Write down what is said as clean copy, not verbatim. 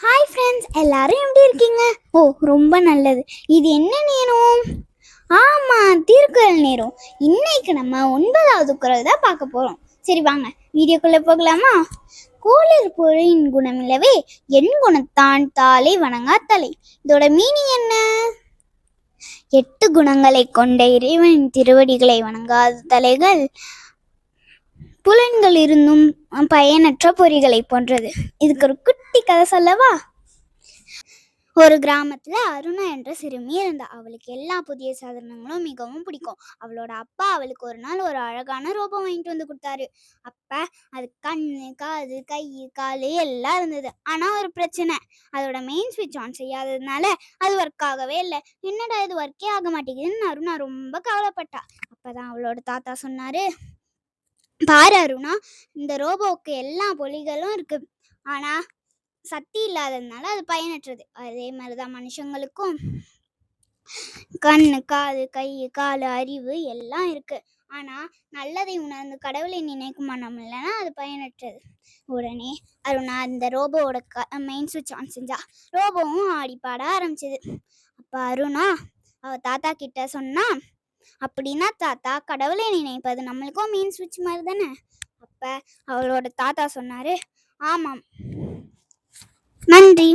Hi friends, எல்லாரும் எப்படி இருக்கீங்க? ஓ, ரொம்ப நல்லது. இது என்ன நேரம்? ஆமாம், திருக்குறள் நேரம். இன்னைக்கு நம்ம 9வது குறள் தான் பார்க்க போகிறோம். சரி வாங்க வீடியோக்குள்ளே போகலாமா? கோளர் பொருளின் குணமில்லவே என் குணத்தான் தாளை வணங்கா தலை. இதோட மீனிங் என்ன? 8 குணங்களை கொண்ட இறைவனின் திருவடிகளை வணங்காத தலைகள் புலன்கள் இருந்தும் பயனற்ற பொறிகளை போன்றது. இதுக்கு ஒரு குட்டி கதை சொல்லவா? ஒரு கிராமத்துல அருணா என்ற சிறுமி இருந்தா. அவளுக்கு எல்லா புதிய சாதனங்களும் மிகவும் பிடிக்கும். அவளோட அப்பா அவளுக்கு ஒரு நாள் ஒரு அழகான ரோபோ வாங்கிட்டு வந்து கொடுத்தாரு. அப்ப அது கண்ணு, காது, கை, காலு எல்லாம் இருந்தது. ஆனா ஒரு பிரச்சனை, அதோட மெயின் ஸ்விட்ச் ஆன் செய்யாததுனால அது ஒர்க் ஆகவே இல்லை. என்னடா இது ஒர்க்கே ஆக மாட்டேங்குதுன்னு அருணா ரொம்ப கவலைப்பட்டா. அப்பதான் அவளோட தாத்தா சொன்னாரு, பாரு அருணா, இந்த ரோபோவுக்கு எல்லா பொலிகளும் இருக்கு, ஆனா சக்தி இல்லாததுனால அது பயனற்றது. அதே மாதிரிதான் மனுஷங்களுக்கும் கண்ணு, காது, கை, காலு, அறிவு எல்லாம் இருக்கு. ஆனா நல்லதை உணர்ந்து கடவுளை நினைக்கும் மனம் இல்லைன்னா அது பயனற்றது. உடனே அருணா அந்த ரோபோவோட மெயின் சுவிட்ச் ஆன் செஞ்சா. ரோபோவும் ஆடிப்பாட ஆரம்பிச்சது. அப்ப அருணா அவ தாத்தா கிட்ட சொன்னா, அப்படின்னா தாத்தா, கடவுளை நினைப்பது நம்மளுக்கும் மெயின் சுவிட்ச் மாதிரி தானே? அப்ப அவளோட தாத்தா சொன்னாரு, ஆமாம், நன்றி.